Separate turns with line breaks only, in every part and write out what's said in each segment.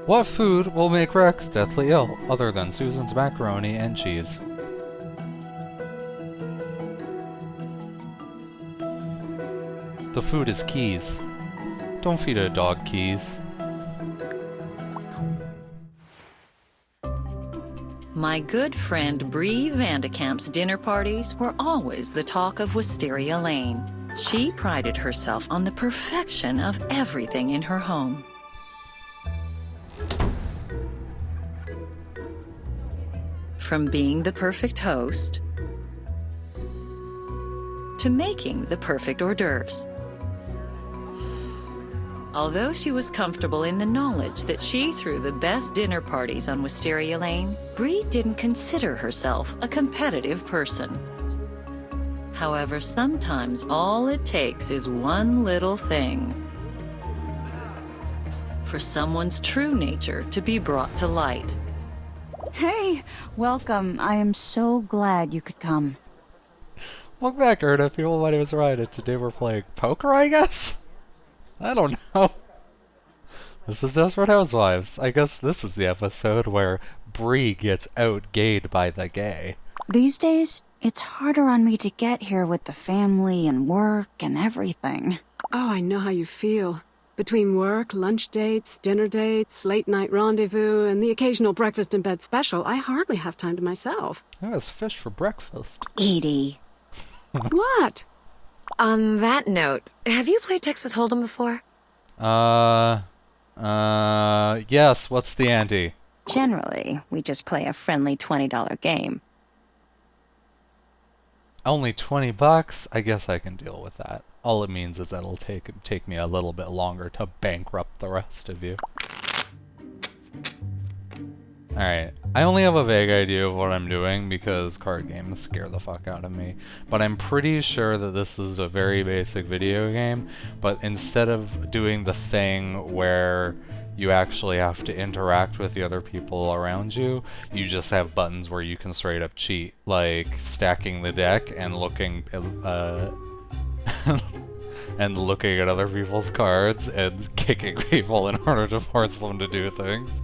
What food will make Rex deathly ill, other than Susan's macaroni and cheese? The food is keys. Don't feed a dog keys.
My good friend Bree Vandekamp's dinner parties were always the talk of Wisteria Lane. She prided herself on the perfection of everything in her home. From being the perfect host to making the perfect hors d'oeuvres. Although she was comfortable in the knowledge that she threw the best dinner parties on Wisteria Lane, Bree didn't consider herself a competitive person. However, sometimes all it takes is one little thing for someone's true nature to be brought to light.
Hey, welcome. I am so glad you could come.
Welcome back, Erna. People might have right. Today we're playing poker, I guess? I don't know. This is Desperate Housewives. I guess this is the episode where Bree gets out-gayed by the gay.
These days, it's harder on me to get here with the family and work and everything.
Oh, I know how you feel. Between work, lunch dates, dinner dates, late-night rendezvous, and the occasional breakfast-in-bed special, I hardly have time to myself.
I was fish for breakfast.
Edie.
What?
On that note, have you played Texas Hold'em before?
Yes, what's the ante?
Generally, we just play a friendly $20 game.
Only $20? I guess I can deal with that. All it means is that it'll take me a little bit longer to bankrupt the rest of you. Alright, I only have a vague idea of what I'm doing because card games scare the fuck out of me. But I'm pretty sure that this is a very basic video game, but instead of doing the thing where you actually have to interact with the other people around you, you just have buttons where you can straight up cheat, like stacking the deck and looking and looking at other people's cards and kicking people in order to force them to do things.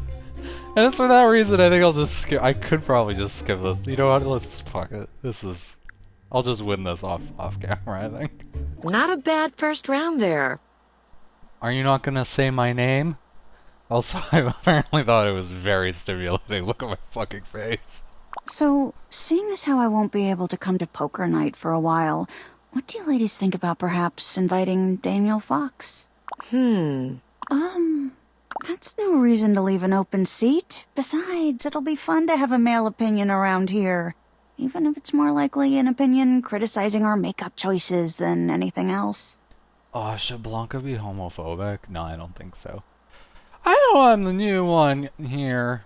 And it's for that reason I think I'll just skip. I could probably just skip this. You know what? Let's fuck it. I'll just win this off camera, I think.
Not a bad first round there.
Are you not gonna say my name? Also, I apparently thought it was very stimulating. Look at my fucking face.
So, seeing as how I won't be able to come to poker night for a while, what do you ladies think about perhaps inviting Daniel Fox? That's no reason to leave an open seat. Besides, it'll be fun to have a male opinion around here. Even if it's more likely an opinion criticizing our makeup choices than anything else.
Oh, should Blanca be homophobic? No, I don't think so. I know I'm the new one here.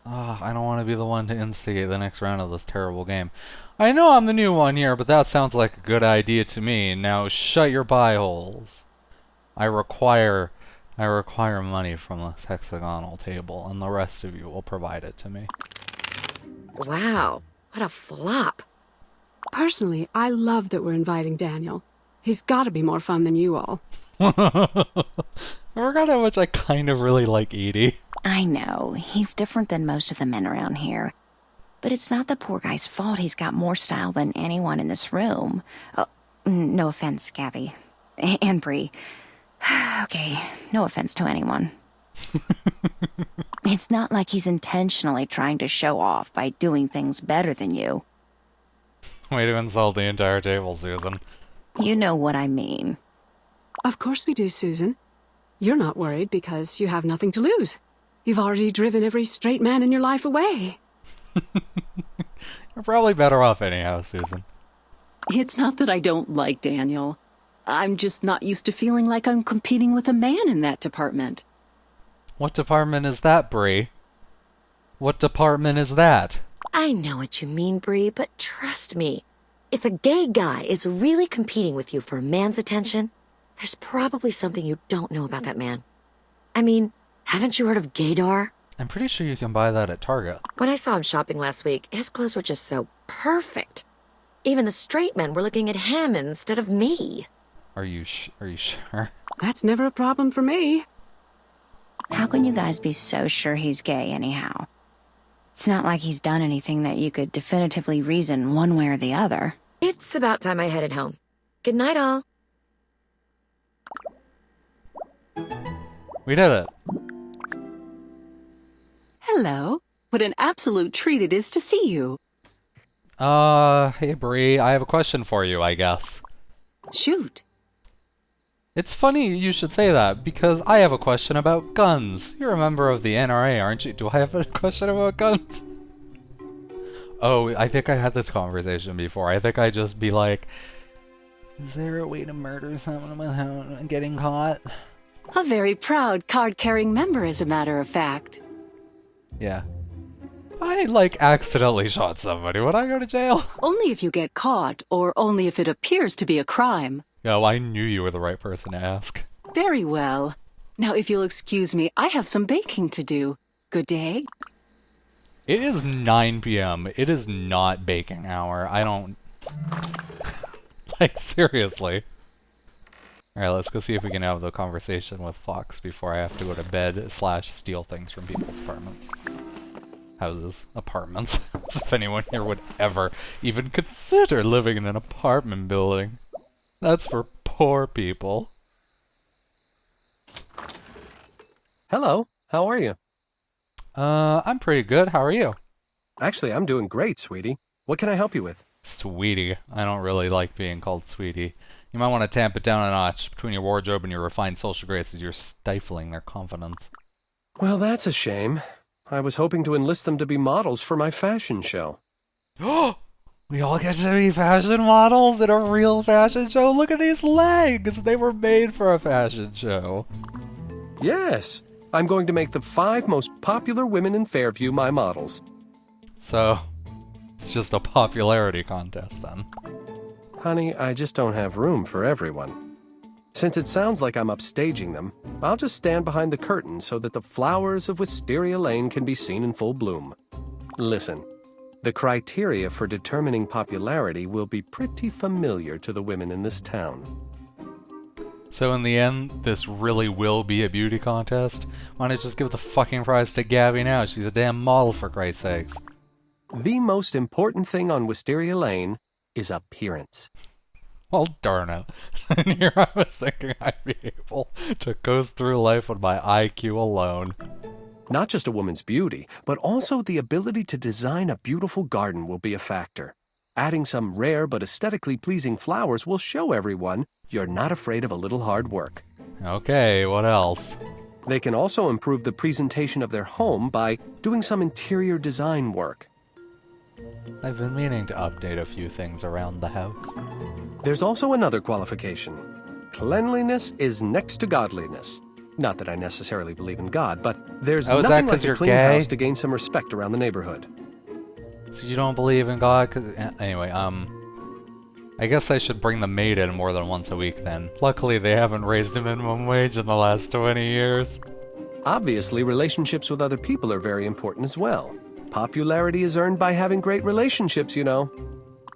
I don't want to be the one to instigate the next round of this terrible game. I know I'm the new one here, but that sounds like a good idea to me. Now shut your pie holes. I require money from this hexagonal table, and the rest of you will provide it to me.
Wow, what a flop.
Personally, I love that we're inviting Daniel. He's got to be more fun than you all.
I forgot how much I kind of really like Edie.
I know, he's different than most of the men around here. But it's not the poor guy's fault he's got more style than anyone in this room. Oh, no offense, Gabby. And Bree. Okay, no offense to anyone. It's not like he's intentionally trying to show off by doing things better than you.
Way to insult the entire table, Susan.
You know what I mean.
Of course we do, Susan. You're not worried because you have nothing to lose. You've already driven every straight man in your life away.
You're probably better off anyhow, Susan.
It's not that I don't like Daniel. I'm just not used to feeling like I'm competing with a man in that department.
What department is that, Bree? What department is that?
I know what you mean, Bree, but trust me. If a gay guy is really competing with you for a man's attention, there's probably something you don't know about that man. I mean, haven't you heard of gaydar?
I'm pretty sure you can buy that at Target.
When I saw him shopping last week, his clothes were just so perfect. Even the straight men were looking at him instead of me.
Are you sure?
That's never a problem for me.
How can you guys be so sure he's gay anyhow? It's not like he's done anything that you could definitively reason one way or the other.
It's about time I headed home. Good night, all.
We did it.
Hello. What an absolute treat it is to see you.
Hey Bree, I have a question for you, I guess.
Shoot.
It's funny you should say that, because I have a question about guns. You're a member of the NRA, aren't you? Do I have a question about guns? Oh, I think I had this conversation before. I think I'd just be like, is there a way to murder someone without getting caught?
A very proud card-carrying member, as a matter of fact.
Yeah. I, accidentally shot somebody. Would I go to jail?
Only if you get caught, or only if it appears to be a crime.
Oh, I knew you were the right person to ask.
Very well. Now, if you'll excuse me, I have some baking to do. Good day.
It is 9 p.m. It is not baking hour. I don't... seriously. Alright, let's go see if we can have the conversation with Fox before I have to go to bed / steal things from people's apartments. Houses. Apartments. As if anyone here would ever even consider living in an apartment building. That's for poor people.
Hello, how are you?
I'm pretty good. How are you?
Actually, I'm doing great, sweetie. What can I help you with?
Sweetie. I don't really like being called sweetie. You might want to tamp it down a notch. Between your wardrobe and your refined social graces, you're stifling their confidence.
Well, that's a shame. I was hoping to enlist them to be models for my fashion show.
Oh! We all get to be fashion models in a real fashion show? Look at these legs! They were made for a fashion show.
Yes. I'm going to make the 5 most popular women in Fairview my models.
So, it's just a popularity contest then.
Honey, I just don't have room for everyone. Since it sounds like I'm upstaging them, I'll just stand behind the curtain so that the flowers of Wisteria Lane can be seen in full bloom. Listen, the criteria for determining popularity will be pretty familiar to the women in this town.
So in the end, this really will be a beauty contest? Why not just give the fucking prize to Gabby now? She's a damn model, for Christ's sakes.
The most important thing on Wisteria Lane is appearance.
Well, darn it. And here I was thinking I'd be able to coast through life with my IQ alone.
Not just a woman's beauty, but also the ability to design a beautiful garden will be a factor. Adding some rare but aesthetically pleasing flowers will show everyone you're not afraid of a little hard work.
Okay, what else?
They can also improve the presentation of their home by doing some interior design work.
I've been meaning to update a few things around the house.
There's also another qualification. Cleanliness is next to godliness. Not that I necessarily believe in God, but there's
Oh, is that
nothing
'cause
like a
you're
clean
gay?
house to gain some respect around the neighborhood.
So you don't believe in God? Anyway, I guess I should bring the maid in more than once a week then. Luckily, they haven't raised minimum wage in the last 20 years.
Obviously, relationships with other people are very important as well. Popularity is earned by having great relationships, you know.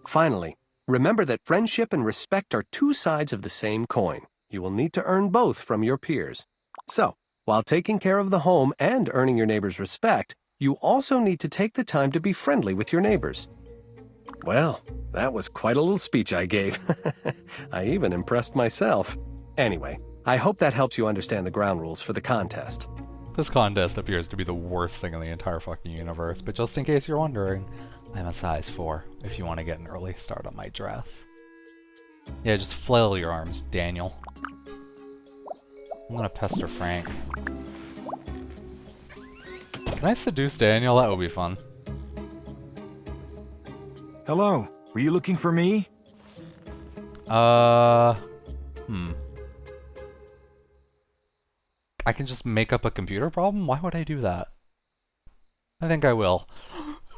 Finally, remember that friendship and respect are 2 sides of the same coin. You will need to earn both from your peers. So, while taking care of the home and earning your neighbors' respect, you also need to take the time to be friendly with your neighbors. Well, that was quite a little speech I gave. I even impressed myself. Anyway, I hope that helps you understand the ground rules for the contest.
This contest appears to be the worst thing in the entire fucking universe, but just in case you're wondering, I'm a size 4 if you want to get an early start on my dress. Yeah, just flail your arms, Daniel. I'm gonna pester Frank. Can I seduce Daniel? That would be fun.
Hello, were you looking for me?
I can just make up a computer problem? Why would I do that? I think I will.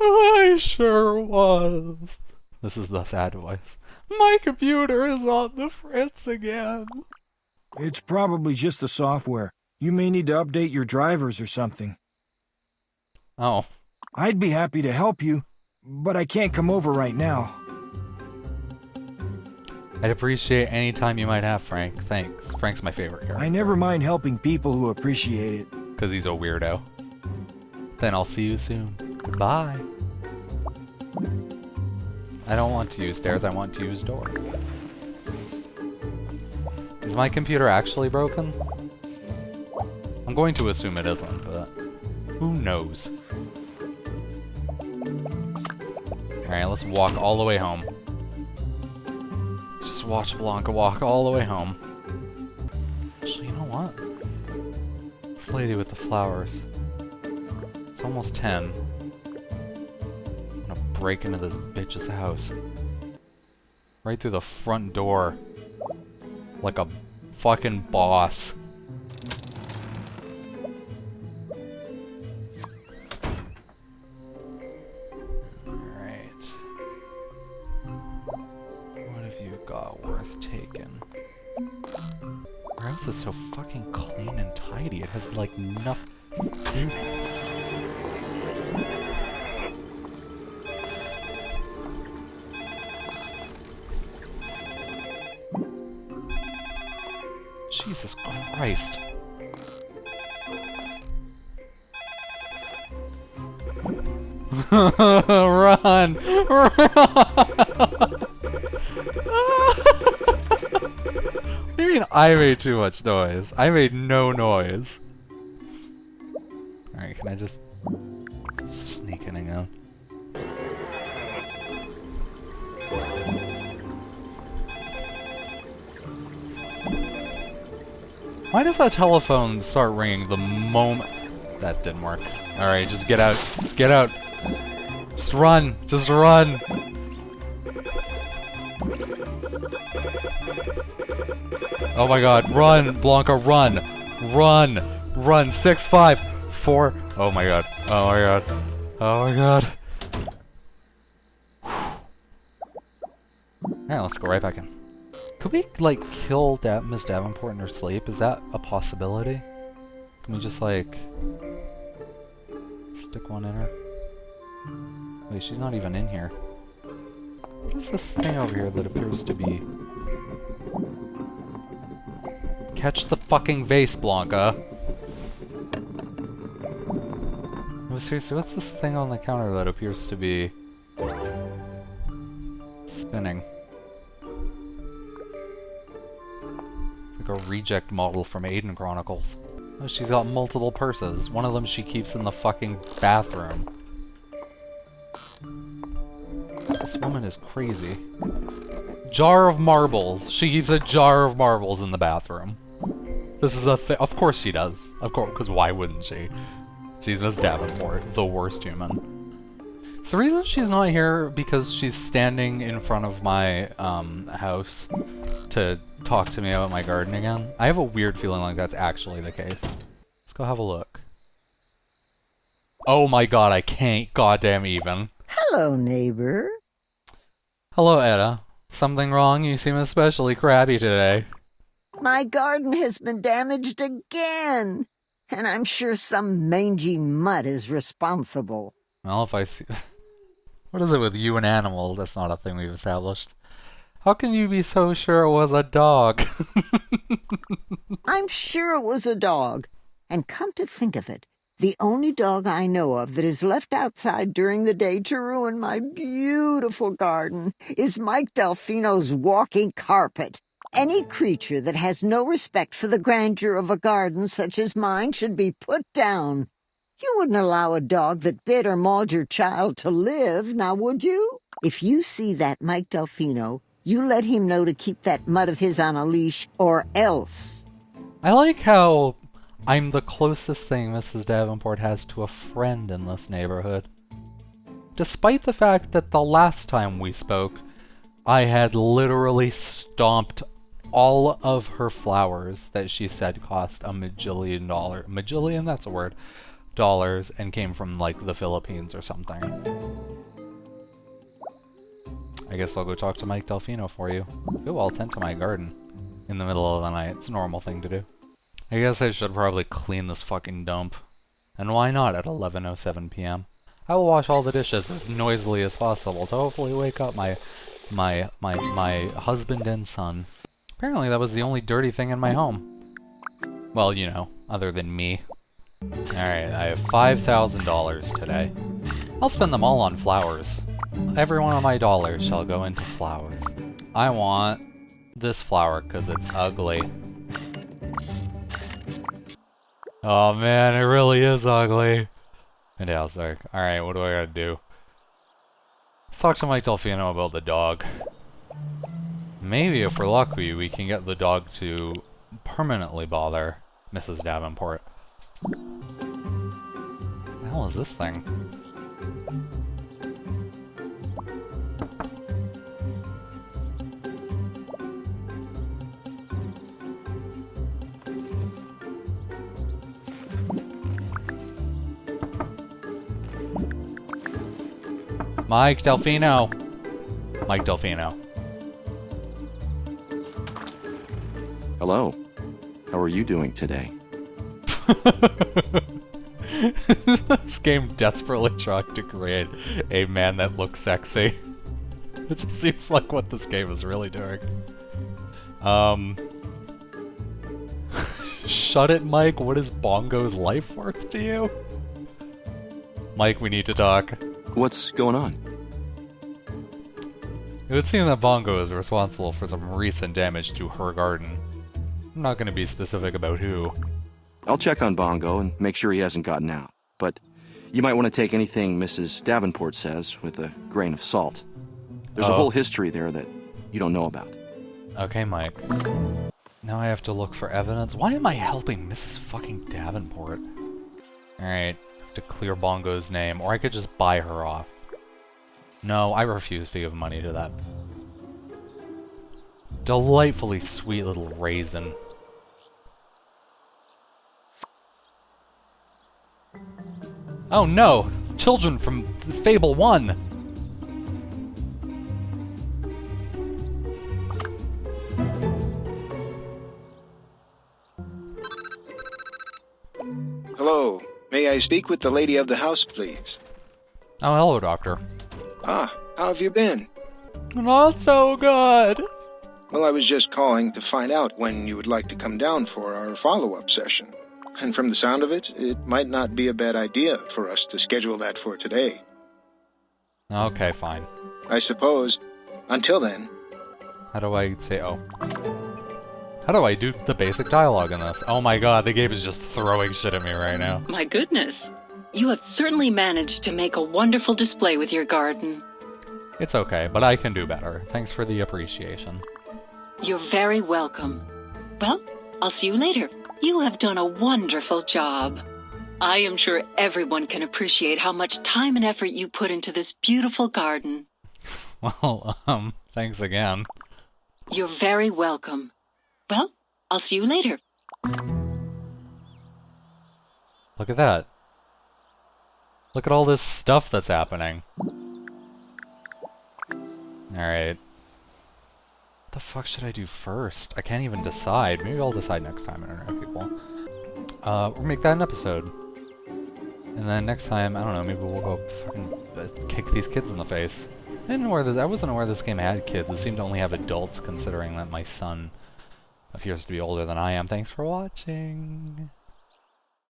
I sure was. This is the sad voice. My computer is on the fritz again.
It's probably just the software. You may need to update your drivers or something.
Oh.
I'd be happy to help you, but I can't come over right now.
I'd appreciate any time you might have, Frank. Thanks. Frank's my favorite character.
I never mind helping people who appreciate it.
because he's a weirdo. Then I'll see you soon. Goodbye. I don't want to use stairs, I want to use door. Is my computer actually broken? I'm going to assume it isn't, but who knows? Alright, let's walk all the way home. Just watch Blanca walk all the way home. Actually, you know what? This lady with the flowers. It's almost 10. I'm gonna break into this bitch's house. Right through the front door. Like a fucking boss. Alright. What have you got worth taking? Our house is so fucking clean and tidy. It has like nothing. Jesus Christ. Run! Run! What do you mean I made too much noise? I made no noise. Alright, can I just sneak in again? Why does that telephone start ringing the moment... That didn't work. Alright, just get out. Just get out. Just run. Just run. Oh my god. Run, Blanca, run. Run. Run. 6, 5, 4. Oh my god. Oh my god. Oh my god. Alright, let's go right back in. Could we, like, kill Miss Davenport in her sleep? Is that a possibility? Can we just, like... stick one in her? Wait, she's not even in here. What is this thing over here that appears to be... Catch the fucking vase, Blanca! No, seriously, what's this thing on the counter that appears to be... spinning? Like a reject model from Aiden Chronicles. Oh, she's got multiple purses. One of them she keeps in the fucking bathroom. This woman is crazy. Jar of marbles. She keeps a jar of marbles in the bathroom. This is a thing. Of course she does. Of course, because why wouldn't she? She's Miss Davenport, the worst human. So the reason she's not here because she's standing in front of my house to talk to me about my garden again. I have a weird feeling like that's actually the case. Let's go have a look. Oh my god, I can't goddamn even.
Hello, neighbor.
Hello, Etta. Something wrong? You seem especially crabby today.
My garden has been damaged again, and I'm sure some mangy mutt is responsible.
Well, if I see... What is it with you and animals? That's not a thing we've established. How can you be so sure it was a dog?
I'm sure it was a dog. And come to think of it, the only dog I know of that is left outside during the day to ruin my beautiful garden is Mike Delfino's walking carpet. Any creature that has no respect for the grandeur of a garden such as mine should be put down. You wouldn't allow a dog that bit or mauled your child to live, now would you? If you see that Mike Delfino, you let him know to keep that mutt of his on a leash, or else.
I like how I'm the closest thing Mrs. Davenport has to a friend in this neighborhood. Despite the fact that the last time we spoke, I had literally stomped all of her flowers that she said cost $1 majillion. Majillion? That's a word. Dollars, and came from, like, the Philippines or something. I guess I'll go talk to Mike Delfino for you. Ooh, I'll tend to my garden in the middle of the night. It's a normal thing to do. I guess I should probably clean this fucking dump. And why not at 11:07 p.m.? I will wash all the dishes as noisily as possible to hopefully wake up my husband and son. Apparently that was the only dirty thing in my home. Well, you know, other than me. Alright, I have $5,000 today. I'll spend them all on flowers. Every one of my dollars shall go into flowers. I want this flower because it's ugly. Oh man, it really is ugly. And yeah, it's like, alright, what do I gotta do? Let's talk to Mike Delfino about the dog. Maybe if we're lucky, we can get the dog to permanently bother Mrs. Davenport. What the hell is this thing? Mike Delfino! Mike Delfino.
Hello. How are you doing today?
This game desperately tried to create a man that looks sexy. It just seems like what this game is really doing. Shut it, Mike. What is Bongo's life worth to you? Mike, we need to talk.
What's going on?
It would seem that Bongo is responsible for some recent damage to her garden. I'm not going to be specific about who.
I'll check on Bongo and make sure he hasn't gotten out. But you might want to take anything Mrs. Davenport says with a grain of salt. There's a whole history there that you don't know about.
Okay, Mike. Now I have to look for evidence. Why am I helping Mrs. fucking Davenport? Alright, I have to clear Bongo's name, or I could just buy her off. No, I refuse to give money to that delightfully sweet little raisin. Oh no! Children from Fable 1!
Hello. May I speak with the lady of the house, please?
Oh, hello, Doctor.
Ah, how have you been?
Not so good!
Well, I was just calling to find out when you would like to come down for our follow-up session. And from the sound of it, it might not be a bad idea for us to schedule that for today.
Okay, fine.
I suppose. Until then.
How do I say oh? How do I do the basic dialogue in this? Oh my god, the game is just throwing shit at me right now.
My goodness. You have certainly managed to make a wonderful display with your garden.
It's okay, but I can do better. Thanks for the appreciation.
You're very welcome. Well, I'll see you later. You have done a wonderful job. I am sure everyone can appreciate how much time and effort you put into this beautiful garden.
Well, thanks again.
You're very welcome. Well, I'll see you later.
Look at that. Look at all this stuff that's happening. Alright. What the fuck should I do first? I can't even decide. Maybe I'll decide next time, Internet people. We'll make that an episode. And then next time, I don't know, maybe we'll go fucking kick these kids in the face. I wasn't aware this game had kids. It seemed to only have adults, considering that my son appears to be older than I am. Thanks for watching.